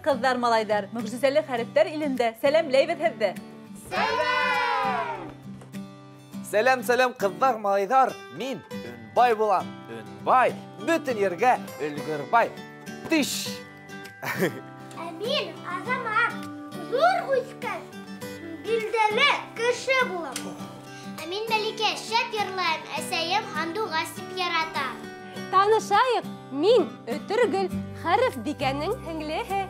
Kızlar malaylar, mucizeli harfler ilinde selam leyvet hevde. Selam! Selam kızlar malaylar. Min Ünbay bulam. Ünbay. Bütün yerge Ülgürbay. Tiş. Min azamat. Zor uyskan. Bildeli kişi bulam. Min belike şep yırlayım. Eseyim handu gasip yarata. Tanışayık. Min Ötürgül harf dikenin henglehe.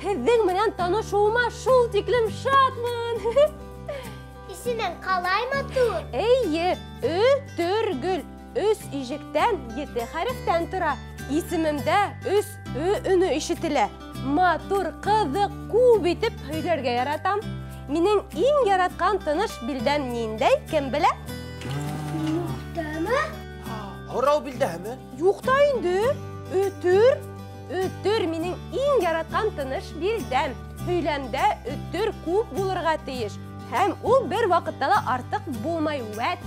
Hevden menen tanışuğuma şul tiklim şatman. İsinin kalay mı tur? Eyye, Ötürgül. Üs ijikten 7 harften tura. İsimimde üs ünü işitile. Matur kızı ku bitip höylerge yaratam. Minin in yaratkan tanış bilden nindey kim bile? Muhtemel. Horav bildi mi? Yokta indi. Ötür minin in yaratkan tanış bilden. Höylemde ötür ku bulurga teyiş. Hem o bir vakitte da artık bulmay vet.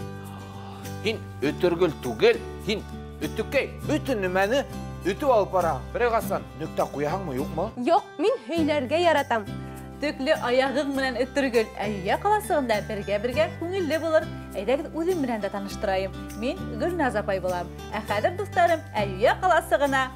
Hin ötürgül tugel, hin ötükey. Bütün nümeni ötü alıp para. Biregasan nükte kuyahan mı yok mu? Yok, min höylerge yaratam. Tüklü ayağın menen ötürgül. Ayya kalasığında birge köngüllü bulur. Eydegid uzun menen de tanıştırayım. Min Gülnaz apay bulam. Akadir dostlarım, ayya kalasığına.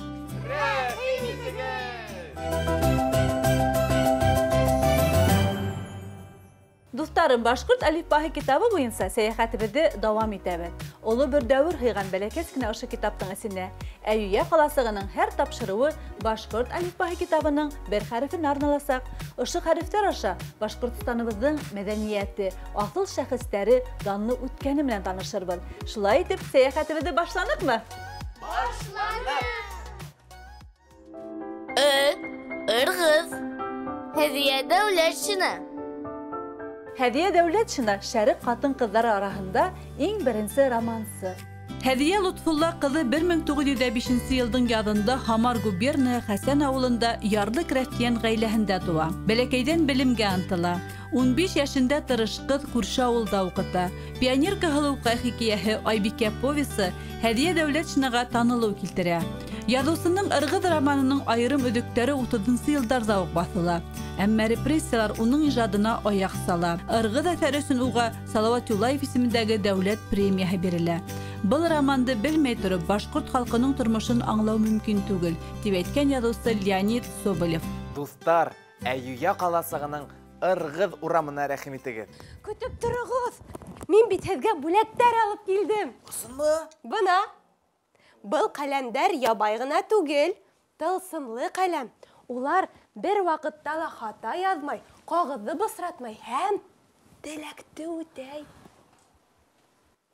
Dostlarım, Başkurt Alifbahi kitabı boyunca seyahatimizi devam edebilir. Olu bir dövür hıygan belekeskine aşı kitaptın esine. Eyyüye kalasığının her tapşırığı Başkurt Alifbahi kitabının bir harfini arnalasak, ışık harfler aşağı Başkurtistanımızın medeniyeti, asıl şahısları, danlı ütkeni bilen tanışırız. Şulay edip seyahatimizi başlanık mı? Başlanır. Irgız. Hediye devletçine. Hediye Devletçina şerik kadın kızlar arasında en birinci romansı. Hediye Lutfullah kızı 1905 yılın yadında Hamar Gubernı Hasan avulunda yarlı kreftiyen gaylehinde doğan. Belekeyden bilimge antıla. 15 yaşında tırışkız Kurşa avulda okuta. Pionir kıhılıvka hikiyehi Aybike povisi Hediye Devletçinaga tanılığı kiltire. Yazısının Irgız romanının ayrım ödükleri 30. yıllar zavuk basıla. Әммә репрессиялар уның ижадына аяк сала. Ыргыз әсәре өчен уга Салават Юлаев исемендәге дәүләт премияһы бирелә. Был романды белмәй торып, башкорт халкының тормышын аңлау мөмкин түгел, дип әйткән язучы Леонид Соболев. Dostlar, Әйюя каласыгының Ыргыз урамына рәхим итегез. Көтіп тұрығыз. Мен бит һеҙгә бүләктәр алып килдем. Кысынмы? Бына. Был каләмдәр ябай гына түгел, тылсымлы каләм. Улар bir вакытта ла хата язмай, кагызды бысратмай һәм теләкте үтәй.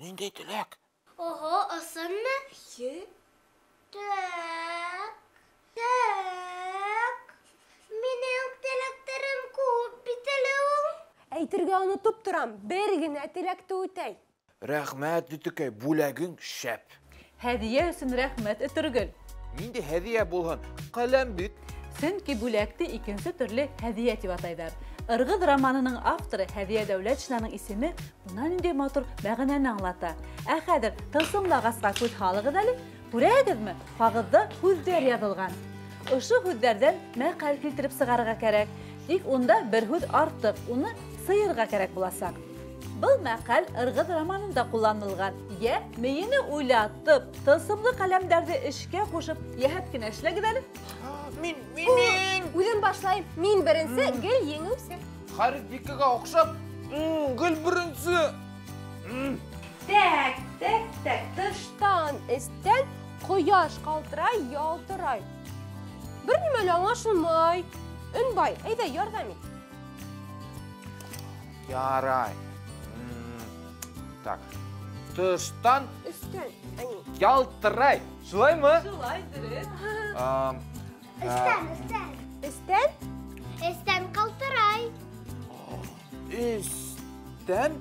Нинди теләк? Oho, ısınma. Tak. Benim teleklerim kup bitelim. Әйтергә онытып торам, бер генә теләкте үтәй. Рәхмәт, Дүтекәй, бүләгең шәп. Hediye üçün rəhmət ötürgül. Нинди һәдия булһын? Каләм бит. Сөнки бүләкте икенче төрле hediye дип атайдар. Ыргыз романының авторы Hediye Devletçinaның исеме бунан инде матур мәгънәне аңлата. Ә хәзер тылсымлагаска күз халыгыз әле. Күрәгезме? Кагызда һүзләр язылган. Ошо һүзләрдән мәкаль килтереп сыгарга кирәк. Тик унда бер һүз артык, уны сыйырга кирәк буласак. Был мәкаль Ыргыз романында кулланылган. Я мейене уйлатып, тылсымлы каләмдәрне эшкә кушып, яһәт кенә эшләгез әле. Мин. Үзем башлайм. Мин беренче, гел еңеүсе. Харис диккәгә охшап, гел беренче. Так. Тыштан, эстән кояш калтырай, ялтырай. Бер нимә лә аңлашылмай. Өнбай, әйдә ярдәм ит. Ярай. Так. Тыштан Өстән, ялтырай. Шулаймы? Шулайдыр. Эстән? Esten kaltıray. Эстән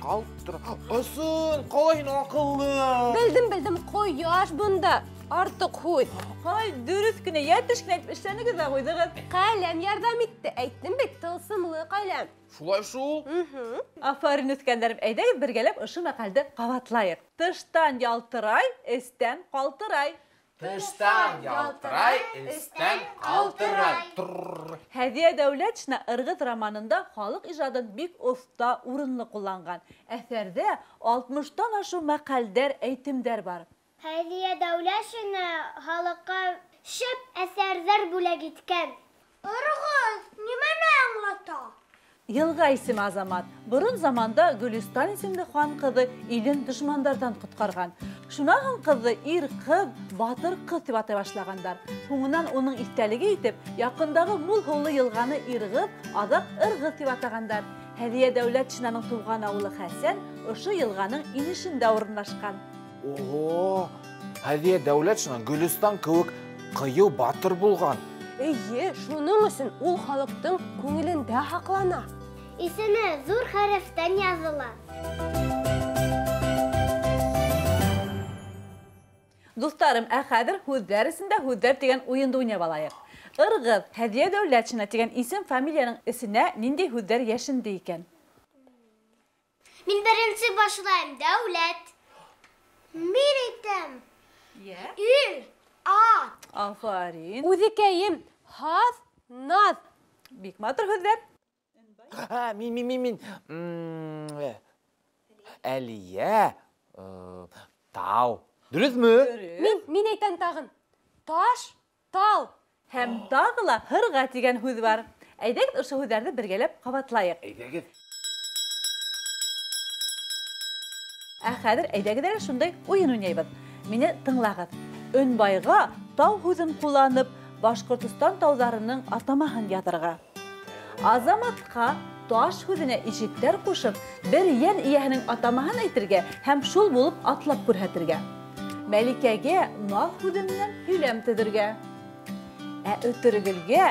калтыр. Ысын, калай акыллы. Белдем, кояш бунда. Артык һүҙ. Hay, dürüst кенә, йәтеш кенә әйтеп эшләнегез дә ҡуйҙығыҙ. Ҡәләм ярҙам итте. Әйттем бит, тылсымлы ҡәләм. Шулай шул. Афарин үҫкәндәрем, әйҙәгеҙ бергәләп ошо мәҡәлде ҡабатлайыҡ. Тыштан ялтырай, эстән ҡалтырай. Тыштан ялтырай, эстән ҡалтырай. Һәҙиә Дәүләтшина «Ырғыҙ» романында халыҡ ижадын бик оҫта, урынлы ҡулланған. Әҫәрҙә 60-тан ашу мәҡәлдәр, әйтемдәр бар. Һәҙиә Дәүләтшина халыҡҡа шәп әҫәрҙәр бүләк иткән. Ырғыҙ, нимәне аңлата? Йылға исеме Азамат. Борон заманда Гөлистан исемле хан ҡыҙы илен дошмандардан ҡотҡарған. Шунан ҡыҙҙы ир ҡыҙ, батыр ҡыҙ тип атай башлағандар. Һуңынан уның иҫтәлеге итеп, яҡындағы мул һыулы йылғаны Ирғыҙ, аҙаҡ Ырғыҙ тип атағандар. Һәҙиә Дәүләтшинаның тыуған ауылы Хәсән ошо йылғаның инешендә урынлашҡан. Ого! Һәҙиә Дәүләтшина Гөлистан кеүек ҡыйыу батыр булған. Эйе, шуның өсөн ул халыҡтың күңелендә һаҡлана. Исеме зур хәрефтән яҙыла. Дуҫтарым, ә хәҙер һүҙҙәр эсендә һүҙҙәр тигән уйынды уйнап алайыҡ. Ырғыҙ, Һәҙиә Дәүләтшина тигән исем фамилияның эсенә ниндәй һүҙҙәр йәшенде икән? Мин беренсе башлайым, Дәүләт. Мин әйтәм. Ил, ат. Афарин. Үҙекәйем, һаҙ, наҙ. Бик матур һүҙҙәр. Мин. Әлиә, тау. Дөрөҫмө? Мин әйтәм тағын. Таш, тал. Һәм тағы ла һырға тигән һүҙ бар. Әйҙәгеҙ ошо һүҙҙәрҙе бергәләп ҡабатлайыҡ. Әйҙәгеҙ. Ә хәҙер әйҙәгеҙ әле шундай уйын уйнайбыҙ. Мине тыңлағыҙ. Өнбайға тау һүҙен ҡулланып, Башҡортостан тауҙарының атамаһын яҙырға. Азаматҡа таш һүҙенә ишектәр ҡушып, бер йән эйәһенең атамаһын әйтергә һәм шул булып атлап күрһәтергә. Мәликәгә наҙ һүҙе менән һөйләм төҙөргә. Ә Өтөргөлгә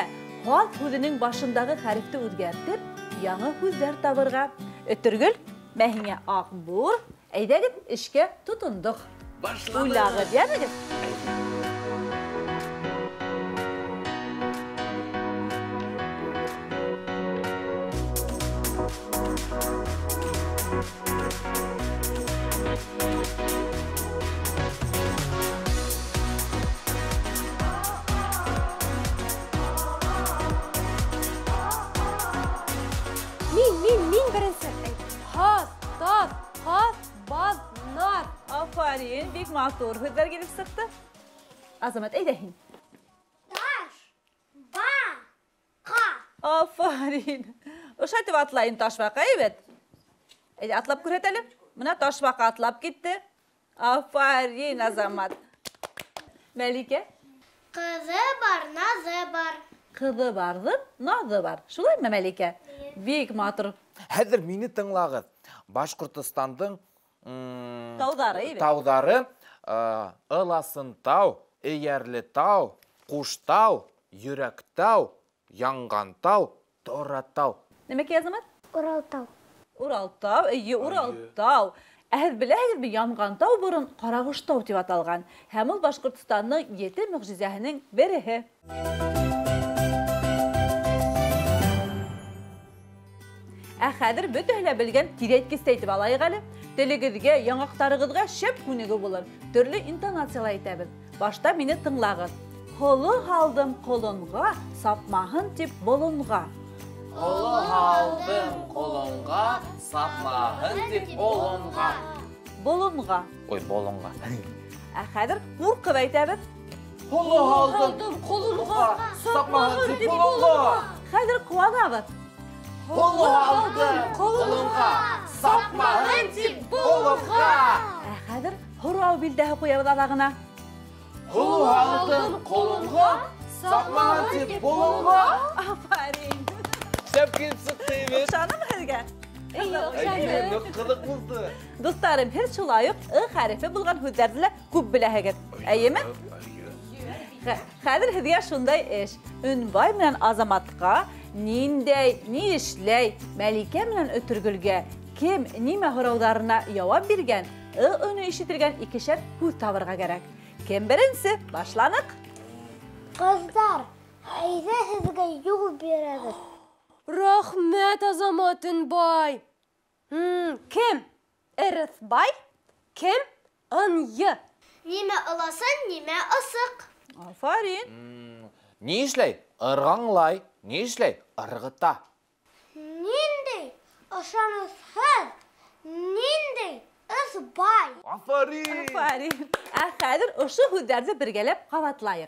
һаҙ һүҙенең башындағы хәрефте үҙгәртеп, яңы һүҙҙәр табырға. Өтөргөл, мә һиңә Аҡбур, әйҙәгеҙ эшкә тотондоҡ. Уйлағыҙ, йәнегеҙ. Мин беренсе. Һаҙ, таҙ, ҡаҙ, баҙ, наҙ. Афарин, бик матур һүҙҙәр килеп сыҡты. Азамат, әйҙә һин. Таш, ба, ҡа. Афарин. Ошо тип атлайын Ташбаҡа, әйбәт. Әйҙә, атлап күрһәт әле. Мына Ташбаҡа атлап китте. Афарин, Азамат. Мәликә? Ҡыҙы бар, наҙы бар. Ҡыҙы барҙың, наҙы бар. Шулаймы, Мәликә? Бик матур. Хәҙер мине тыңлағыҙ. Башҡортостандың Тауҙары, тауҙары Ыласын тау, Эйәрле тау, Ҡуштау, Йөрәк тау, Янған тау, Тора тау. Нәмәкә, Азамат? Уралтау. Уралтау, эйе, Уралтау. Ә һеҙ беләһегеҙме, Янған тау борон Ҡарағоштау тип аталған. Һәм ул Башҡортостанның 7 мөғжизәһенең береһе. Ә хәҙер бөтәһе лә белгән тиҙәйткесте әйтеп алайыҡ әле. Телегеҙгә, яңаҡтарығыҙға шәп күнеге булыр. Төрлө интонациялар әйтәбеҙ. Башта мине тыңлағыҙ. Һоло һалдым ҡолонға, сапмаһын тип болонға. Һоло һалдым ҡолонға, сапмаһын тип болонға. Болонға. Ой, болонға. Ә хәҙер ҡурҡып әйтәбеҙ. Һоло һалдым ҡолонға, сапмаһын тип болонға. Хәҙер ҡыуанабыҙ. Һоло һалдым ҡолонға, сапмаһын тип болонға. Ә хәҙер һорау билдәһе ҡуябыҙ аҙағына. Һоло һалдым ҡолонға, сапмаһын тип болонға. Афарин. Шәп килеп сыҡты, имеш. Оҡшанымы һеҙгә? Ныҡ ҡыҙыҡ булды. Дуҫтарым, һеҙ шулай уҡ «ы» хәрефе булған һүҙҙәрҙе лә күп беләһегеҙ. Әйеме? Хәҙер һеҙгә шундай эш. Өнбай менән Азаматҡа ниндәй, ни эшләй, Мәликә менән Өтөргөлгә кем, нимә һорауҙарына яуап биргән, «ы» өнө ишетелгән икешәр һүҙ табырға кәрәк. Kim birinci? Başlanık. Kızlar, haydi sizge yol bereriz. Rahmet Azamatın bay. Kim? Irıthbay. Kim? Anı. Nime ılasın, nime ısık. Aferin. Ne işley? Irğanlay. Ne işley? Irgıta. Nindi ışanısız, nindi ısbay. Aferin. Aferin. Hadi uşu hüdderdi birgelep qavatlayıq.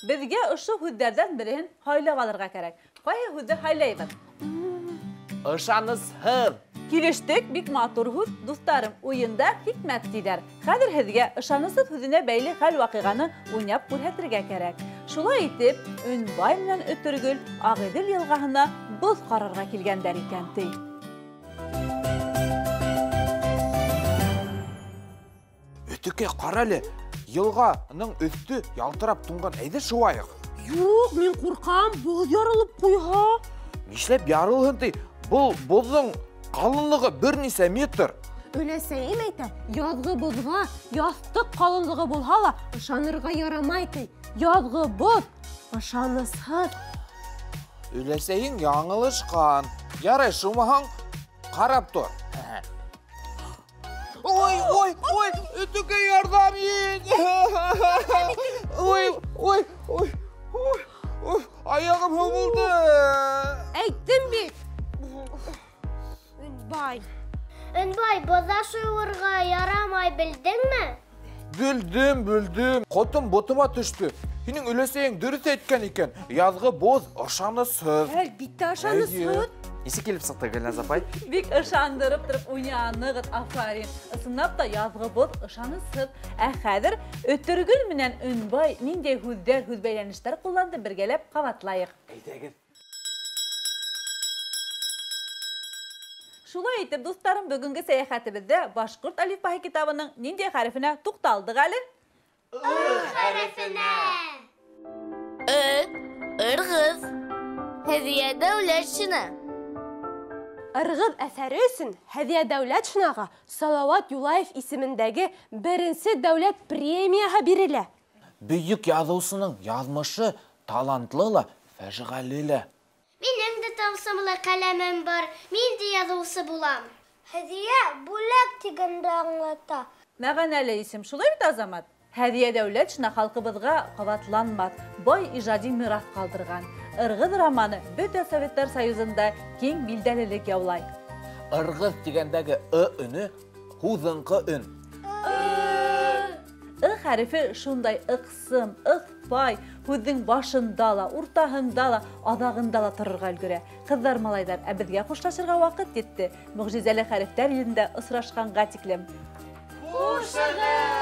Bizge uşu hüdderden birihin haylap alırga kerek. Qayı hüdder haylayız. Işanısız. Kiliştik bik matur hüd, dostlarım oyunda hikmet diler. Kadir hizge ışanısız hüdüne beyli hal vakıganı oynayıp kurhetirge kerek. Şula itip, Ünbay bilen Ötürgül Ağedil yılgahına buz qararga kilgenler ikenti. Ötüke qarali. Yılğanın üstü yaltırap tungan eydi şuvayıq. Yok, men korkam, boz yarılıp koyha. Нишлеп ярылһын ти? Бұл боздың қалыңлығы бір несе метр. Öyle seyim eyte, yazgı bozga, yastık kalınlığı bulhala, ışanırga yaramaydı. Yazgı boz, ışanısız. Өлесейін яңылышқан. Ярай, шумаһаң қарап тұр. Ой, ой, ой, өтіке ярдам ет. Ой, ой, ой, ой, аяғым hömülді. Eyttim bir. Ünbay. Ünbay, boza şuurga yaramay bildin mi? Бүлдім. Қотым ботыма түшті. Сенің өлесейің дұрыс еткен екен. Yazgı boz, ışanısız. Elbette ışanısız. Nesi kelip sıktı Gülnaz apay? Bik ışandırıp durup oynayanıgıt aferin. Isınap da yazgı boz ışanısız. Hadir Ötürgül bilen Ünbay ninde hüdder hüdbeylenişler kullandı birgelep qavatlayıq. Şula etip dostlarım bugünkü seyahatimizde Başkurt Alifbahi kitabının ninde harfine tuqtaldık ali? Harfine. Ö, ırgız. Hediye devletçine. Irgız əsəri üçün Hediye Devlet Şınağı Salavat Yulayev isimindəki birinci devlet premiyaha birilə. Büyük yazısının yazmışı talantlıyla, fəşiğəliyle. Benim de tavsamlı kalemim var. Min de yazısı bulam. Hediye bulak tiganda anlata. Məğənəli isim şulay bit azamat. Hediye devlet şına halkımızga qavatlanmaz, boy icadi miras kaldırgan. Irgız romanı Bütün Sovetler Soyuzunda keng bildelilik yavlay. Irgız degendagi ı ünü huzunqı ün. I harfi şunday ıqsım, ıqpay, hüddün başındala, urtahındala, adağındala tırırga göre. Kızlar malaylar bizge hoşlaşırga vakit yetti. Mucizeli harfler yerinde ısıraşkan gatiklim. Hoşçakalın.